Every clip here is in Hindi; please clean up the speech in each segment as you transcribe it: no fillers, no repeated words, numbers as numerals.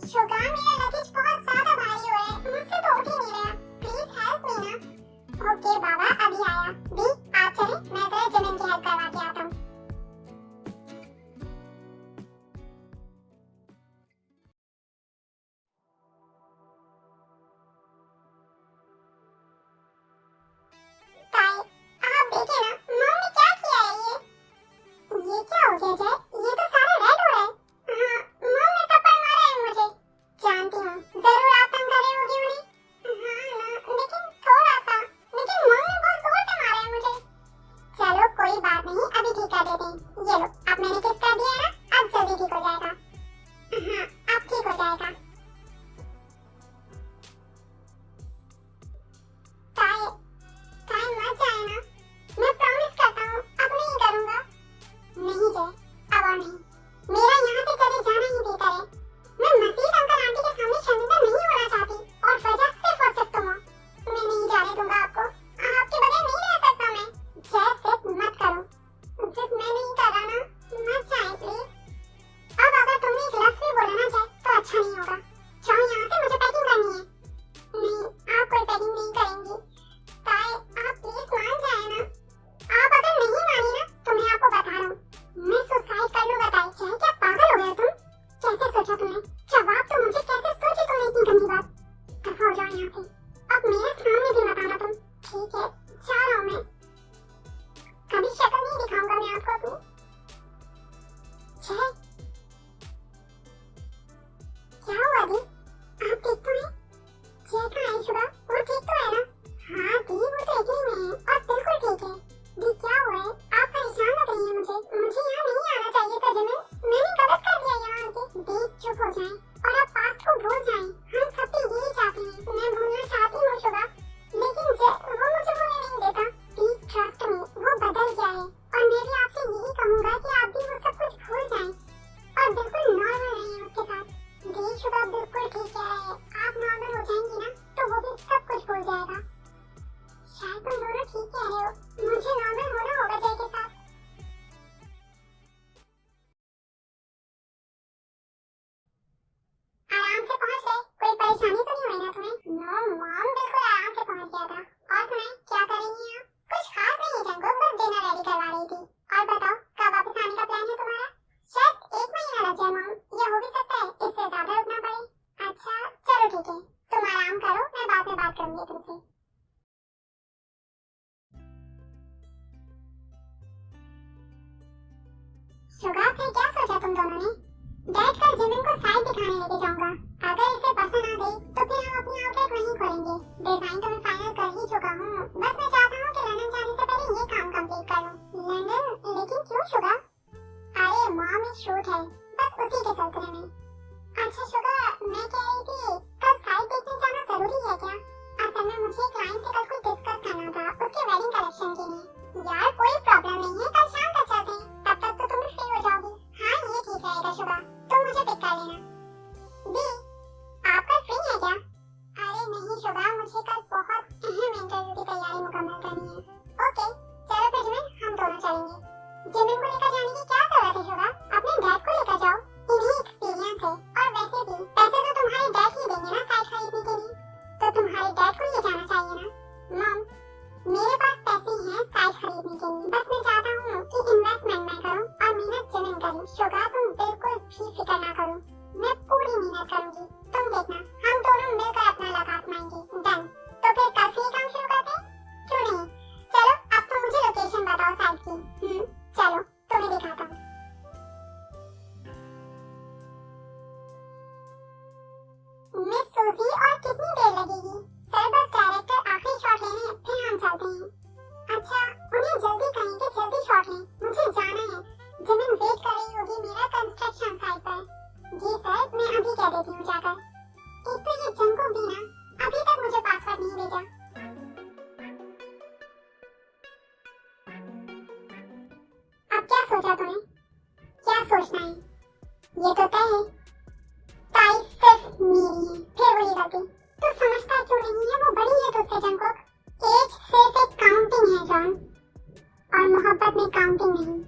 शुगा, मेरा लगेज बहुत ज्यादा भारी हो रहा है, मुझसे तो उठ ही नहीं रहा। प्लीज हेल्प मी ना। ओके बाबा, अभी आया। दी आप चले, मैं जरा जिमिन की हेल्प करवा के आता हूँ। ताई, आप देखिए ना, मम ने क्या किया है ये क्या हो गया जय? ये तो सारा रेड हो रहा है। हाँ, मम ने थप्पड़ मारा है मुझे। जानती हूँ, जरूर आप तंग कर रहे होगे उन्हें। हाँ ना, लेकिन थोड़ा सा। लेकिन मम ने बहुत जोर से मारा है मुझे। चलो कोई बात नहीं, अभी ठीक कर देते हैं। ये लो, अब मैंने किस कर दिया है ना, अब जल्दी ठीक हो जाएगा। हाँ, अब ठीक हो जाएगा। ताई, ताई मत जाए ना। मैं प्रॉमिस करता हूँ, अब नहीं करूँगा। नहीं जय, अब और नहीं। मेरा यहाँ से चले जाना ही बेहतर है। मैं मसीह अंकल आंटी के सामने शर्मिंदा नहीं होना चाहती, और वजह सिर्फ और सिर्फ तुम हो। मैं नहीं जाने दूंगा आपको। आपके बगैर नहीं रह सकता मैं। जय, जिद मत करो। जिद मैं नहीं कर रहा ना। मत जाए प्लीज। अब अगर तुमने एक लफ्ज भी बोला ना जय, तो अच्छा नहीं होगा। जाओ यहाँ से, मुझे पैकिंग करनी है। नहीं, आप कोई पैकिंग नहीं करेंगी। ताई, आप प्लीज मान जाए ना। आप अगर नहीं मानी ना, तो मैं आपको बता रहा हूँ, मैं सुसाइड कर लूंगा। ताई, चाहे क्या पागल हो गए तुम? कैसे सोचा तुमने? जवाब तो मुझे कैसे सोची तुमने इतनी गंदी बात? दफा हो जाओ यहाँ से। अब मेरे सामने भी मत आना तुम। ठीक है, जा रहा हूँ मैं। कभी शक्ल नहीं दिखाऊंगा मैं आपको अपनी। जय, क्या हुआ दी? आप ठीक तो हैं? जय कहाँ है शुगा? वो ठीक तो है ना? हाँ दी, वो तो इटली में है और बिल्कुल ठीक है। दी क्या हुआ है? आप परेशान लग रही हैं मुझे यहाँ नहीं आना चाहिए था जिमिन। मैंने गलत कर दिया यहाँ आके। दी चुप हो जाएं और आप पास्ट को भूल जाएं। हम सब भी यही चाहते हैं। मैं भूलना चाहती हूँ शुगा, लेकिन वो मुझे भूलने नहीं देता। दी ट्रस्ट मी, वो बदल गया है और मैं भी आपसे यही कहूँगा कि आप भी वो सब कुछ भूल जाएं और बिल्कुल नॉर्मल रहें उसके साथ। दी शुगा बिल्कुल ठीक कह रहे हैं। आप नॉर्मल हो जाएंगी ना, तो वो भी सब कुछ भूल जाएगा। शायद तुम दोनों ठीक कह रहे हो, मुझे नॉर्मल होना होगा जय के साथ। आराम से पहुंच गए? कोई परेशानी तो नहीं हुई ना तुम्हें? नो मॉम, बिल्कुल आराम से पहुंच गया था। और सुनाए, क्या करेंगी आप? कुछ खास नहीं जंगो, बस डिनर रेडी करवा रही थी। और बताओ, कब वापस आने का प्लान है तुम्हारा? शायद 1 महीना लग जाए मॉम, या हो भी सकता है इससे ज्यादा रुकना पड़े। अच्छा चलो ठीक है, तुम आराम करो, मैं बाद में बात करूंगी तुमसे। शुगा, फिर क्या सोचा तुम दोनों ने? डैड कल जिमिन को साइट दिखाने लेके जाऊंगा। अगर इसे पसंद आ गई तो फिर हम अपनी आउटलेट वहीं खोलेंगे। डिजाइन तो मैं फाइनल कर ही चुका हूँ, बस मैं चाहता हूँ कि लंदन जाने से पहले ये काम कंप्लीट कर लूँ। लंदन? लेकिन क्यों शुगा? अरे मॉम, एक शूट है, बस उसी के सिलसिले में। अच्छा शुगा, मैं कह रही थी, कल साइट देखने जाना जरूरी है क्या? असल में मुझे क्लाइंट से कल कुछ डिस्कस करना था उसके वेडिंग कलेक्शन के लिए। यार कोई प्रॉब्लम नहीं है, कल शाम तक चलते हैं, तब तक तो तुम भी फ्री हो जाओगी। हाँ ये ठीक रहेगा शुगा, तुम मुझे पिक कर लेना। दी, आप कल फ्री हैं क्या? अरे नहीं शुगा, मुझे कल बहुत अहम इंटरव्यू की तैयारी मुकम्मल करनी है। ओके चलो फिर जिमिन, हम दोनों चलेंगे। जिमिन को लेकर जाने की क्या जरूरत है शुगा? अपने डैड को लेकर जाओ, इन्हें एक्सपीरियंस है। और वैसे भी पैसे तो तुम्हारे डैड ही देंगे ना साइट खरीदने के लिए, तो तुम्हारे डैड को ले जाना चाहिए ना। मॉम, मेरे पास पैसे हैं साइट खरीदने के लिए, बस मैं चाहता हूँ कि इन्वेस्टमेंट मैं करूँ और मेहनत जिमिन करे। शुगा तुम बिल्कुल भी फिक्र ना करो, मैं पूरी मेहनत करूँगी। तुम देखना, हम दोनों मिलकर अपना लक्ष्य आजमाएंगे। डन। तो फिर कल से ये काम शुरू करते हैं? क्यों नहीं? चलो अब तुम मुझे लोकेशन बताओ साइट की। चलो तुम्हें दिखाता हूँ। मिस सूजी, और कितनी देर लगेगी? सर बस डायरेक्टर आखिरी शॉट लेने, फिर हम चलते हैं। अच्छा, उन्हें जल्दी कहें कि जल्दी शॉट लें, मुझे जाना है। जिमिन वेट कर रही होगी मेरा कंस्ट्रक्शन साइट पर। जी सर, मैं अभी कह देती हूँ जाकर। एक तो ये जंगो भी ना, अभी तक मुझे पासवर्ड नहीं भेजा। अब क्या सोचा तूने? क्या सोचना है? ये तो तय है, ताई सिर्फ मेरी है। फिर वही गलती, तू समझता क्यों नहीं है? वो बड़ी है तुझसे जंगकुक। एज सिर्फ एक काउंटिंग है जॉन, और मोहब्बत में काउंटिंग नहीं।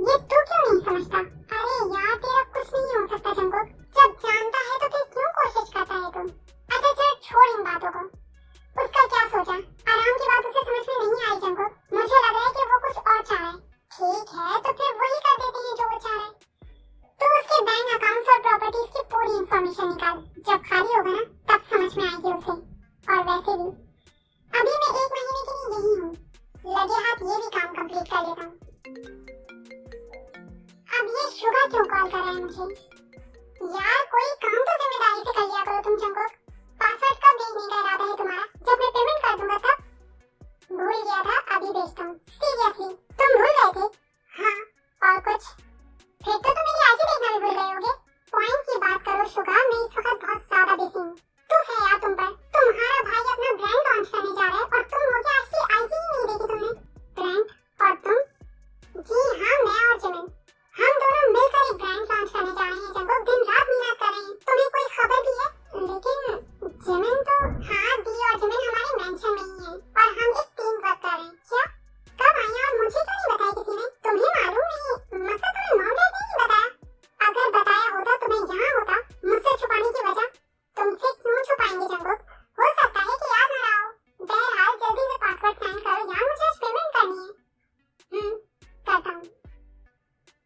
ये तू क्यों नहीं समझता? अरे यार तेरा कुछ नहीं हो सकता जंगकुक, जब जानता है तो फिर क्यों परमिशन निकाल, जब खाली होगा ना तब समझ में आएगी उसे। और वैसे भी अभी मैं 1 महीने के लिए यही हूँ, लगे हाथ ये भी काम कंप्लीट कर लेता हूँ। अब ये शुगर क्यों कॉल कर रहा है मुझे? यार कोई काम तो जिम्मेदारी से कर लिया करो तुम जंगकुक। पासवर्ड कब भेजने का इरादा है तुम्हारा? जब मैं पेमेंट कर दूंगा तब? भूल गया था, अभी भेजता हूँ। सीरियसली तुम भूल गए थे? हाँ, और कुछ? फिर तो तुम मेरी आईडी देखना भी भूल गए होगे। पॉइंट की बात करो शुगर, मैं इस वक्त बहुत ज्यादा बिजी हूँ। तू है यार तुम पर। तुम्हारा भाई अपना ब्रांड लॉन्च करने जा रहा है और तुम हो क्या आज की आईडी ही नहीं देखी तुमने? ब्रांड और तुम? जी हाँ, मैं और जिमिन, हम दोनों मिलकर एक ब्रांड लॉन्च करने जा रहे हैं जंगकुक। दिन रात मेहनत कर रहे हैं। तुम्हें कोई खबर भी है? लेकिन जिमिन तो, हाँ दी और जिमिन हमारे मेंशन में ही है और हम एक टीम वर्क कर रहे हैं। क्या? कब आई और मुझे क्यों नहीं बताया किसी ने? तुम्हें मालूम नहीं? मतलब तुम्हें मॉम डैड ने नहीं बताया? अगर बताया होता तो मैं यहाँ होता। मुझसे छुपाने की वजह? तुमसे क्यों छुपाएंगे जंगकुक? हो सकता है कि याद न रहा हो। बहरहाल जल्दी से पासवर्ड सेंड करो यार, मुझे आज पेमेंट करनी है। करता हूँ।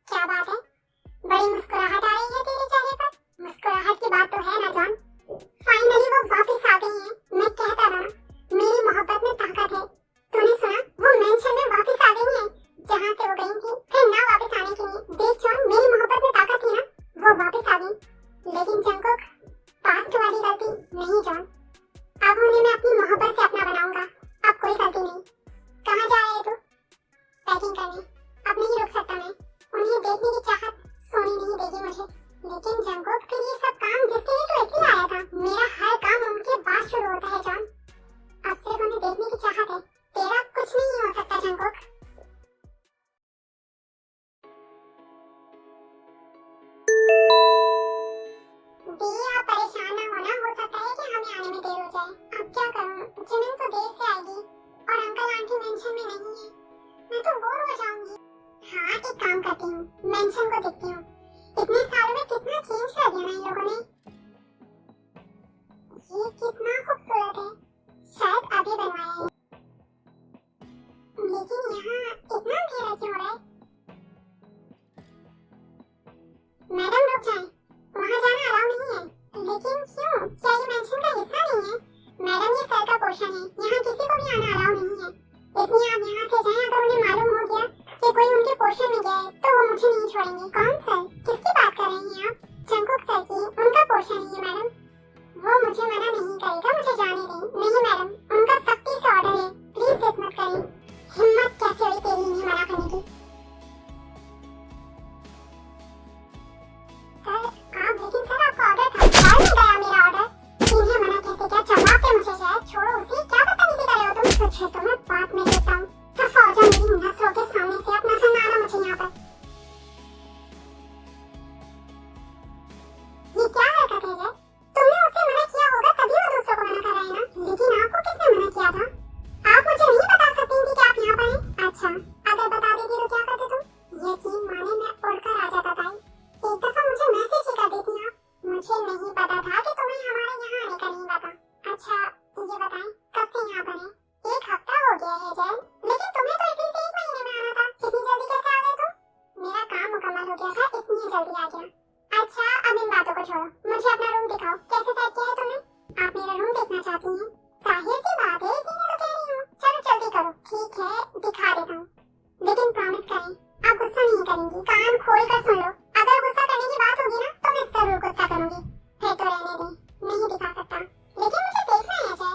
क्या बात है, बड़ी मुस्कुराहट आ रही है तेरे चेहरे पर। मुस्कुराहट की बात तो है ना जॉन। फाइनली वो वापस आ गई हैं। मैं कहता था ना, मेरी मोहब्बत में ताकत है। तूने सुना? वो मेंशन में वापस आ गई हैं, जहाँ से वो गई थी फिर ना वापस आने के लिए। देख जॉन, मेरी मोहब्बत में ताकत थी ना, वो वापस आ गई। लेकिन जंगकुक, पास्ट वाली गलती नहीं जॉन। अब उन्हें मैं अपनी मोहब्बत से अपना बनाऊंगा। अब कोई गलती नहीं। कहाँ जा रहे तू? पैकिंग करने। अब नहीं रुक सकता मैं। उन्हें देखने की चाहत सोनी नहीं देगी मुझे। लेकिन जंगकुक, फिर ये सब काम जिसके लिए तो इतनी आया था। मेरा हर काम उनके बाद शुरू होता है जॉन। अब सिर्फ उन्हें देखने की चाहत है। तेरा कुछ नहीं हो सकता जंगकुक। दी आप परेशान ना होना, हो सकता है कि हमें आने में देर हो जाए। अब क्या करूं? जिमिन तो देर से आएगी और अंकल आंटी मेंशन में नहीं है। मैं तो बोर हो जाऊंगी। हाँ, एक काम करती हूँ, मेंशन को देखती हूँ। इतने सालों में कितना चेंज कर दिया ना इन लोगों ने। ये कितना खूबसूरत है, शायद अभी बनवाया है। लेकिन यहाँ इतना अंधेरा क्यों हो रहा है? मैडम रुक जाएं, वहाँ जाना अलाउ नहीं है। लेकिन क्यों? क्या ये मेंशन का हिस्सा नहीं है? मैडम ये सर का पोर्शन है, यहाँ किसी को भी आना अलाउ नहीं है। इसलिए आप यहाँ से जाएं। अगर उन्हें मालूम हो गया कि कोई उनके पोर्शन में गया है तो वो मुझे नहीं छोड़ेंगे। कौन सर? किसकी बात कर रही हैं आप? जंगकुक सर की। उनका पोर्शन है ये मैडम। वो मुझे मना नहीं करेगा, मुझे जाने दें। नहीं मैडम, उनका सख्ती से ऑर्डर है, प्लीज जिद मत करें। हिम्मत कैसे हुई तेरी इन्हें मना करने की? सर आप, लेकिन सर आपका ऑर्डर था। क्या नहीं गया मेरा ऑर्डर? इन्हें मना कैसे? क्या चमापते मुझे शायद? छोड़ो उसे, क्या बदतमीजी कर रहे हो तुम? कुछ है तो मैं बात में लेता हूँ। फौजा मेरी नस्लों के सामने से अपना सर ना आना मुझे यहाँ पर। ये क्या हरकत है जय? तुमने उससे मना किया होगा तभी वो दूसरों को मना कर रहा है ना। लेकिन आपको किसने मना किया था? आप मुझे नहीं बता सकती थी कि आप यहाँ पर हैं? अच्छा, अगर बता देती तो क्या करते तुम? यकीन माने मैं उड़कर आ जाता था। एक दफा मुझे मैसेज ही कर देती आप। मुझे नहीं पता था कि तुम्हें हमारे यहाँ आने का नहीं पता। अच्छा ये बताएं, कब से यहाँ पर हैं? 1 हफ्ता हो गया है जय। लेकिन तुम्हें तो एटलीस्ट 1 महीने में आना था। इतनी जल्दी कैसे आ गए तुम? मेरा काम मुकम्मल हो गया था, इसलिए जल्दी आ गया। अच्छा अब इन बातों को छोड़ो, मुझे अपना रूम दिखाओ। कैसे सेट किया है तुमने? आप मेरा रूम देखना चाहती हैं? जाहिर सी बात है, इसीलिए तो कह रही हूँ। चलो जल्दी करो। ठीक है, दिखा देता हूँ। लेकिन प्रॉमिस करें, आप गुस्सा नहीं करेंगी। कान खोल कर सुन लो। अगर गुस्सा करने की बात होगी ना तो मैं जरूर गुस्सा करूंगी। फिर तो रहने दें, नहीं दिखा सकता। लेकिन मुझे देखना है जय।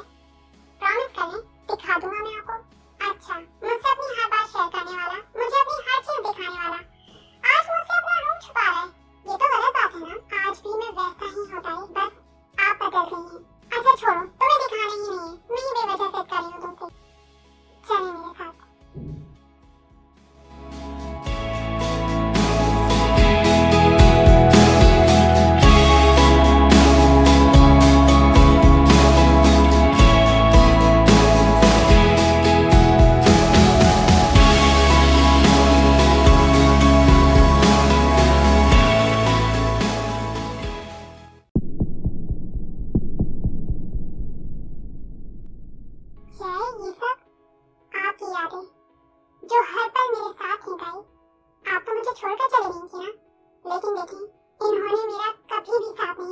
प्रॉमिस करें, दिखा दूंगा मैं आपको। अच्छा, मुझसे अपनी हर बात शेयर करने वाला, मुझे अपनी हर चीज दिखाने वाला, आज मुझसे अपना रूम छुपा रहा है। ये तो गलत बात है ना। आज भी मैं वैसा ही होता है, बस आप बदल गई हैं। अच्छा छोड़ो, तुम्हें दिखाना ही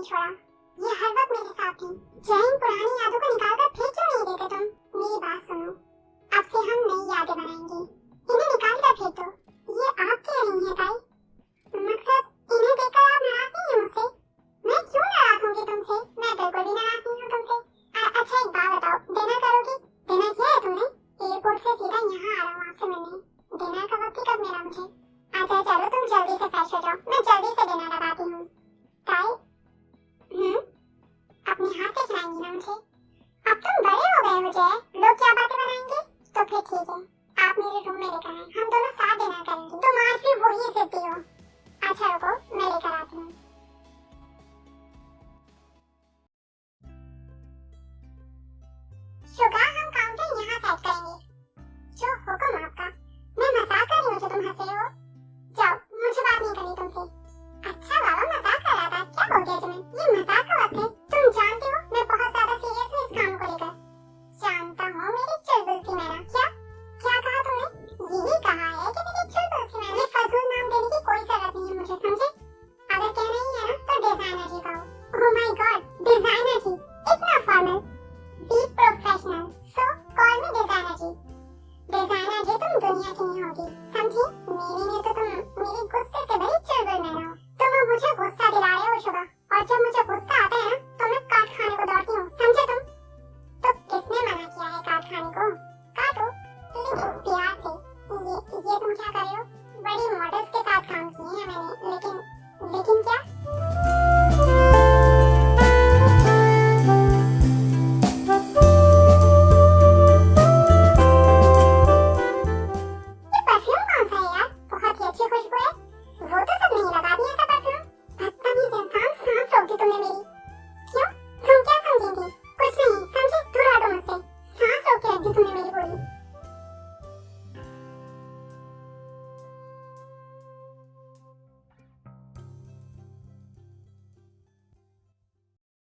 छोड़ा। ये हर वक्त मेरे साथ थी। जय, इन पुरानी यादों को निकालकर फेंक क्यों नहीं देते तुम? मेरी बात सुनो, अब से हम नई यादें बनाएंगे। इन्हें निकाल कर फेंक दो। ये आपकी नहीं है ताई। मकसद, इन्हें देखकर आप नाराज नहीं हैं मुझसे? मैं क्यों नाराज होंगी तुमसे? मैं बिल्कुल भी नाराज नहीं हूँ तुमसे। अच्छा एक बात बताओ, डिनर करोगी? डिनर किया है तुमने? एयरपोर्ट से सीधा यहाँ आ रहा हूँ आपसे मिलने। डिनर का वक्त ही कब मिला मुझे? अच्छा चलो तुम जल्दी से फ्रेश हो जाओ, मैं जल्दी से डिनर लगाती हूँ। ताई, अपने हाथ से खिलाएंगी ना मुझे? अब तुम बड़े हो गए हो जय, लोग क्या बातें बनाएंगे? तो फिर ठीक है, आप मेरे रूम में लेकर आए, हम दोनों साथ डिनर करेंगे। तुम आज भी वही जिद्दी हो। अच्छा रुको, मैं लेकर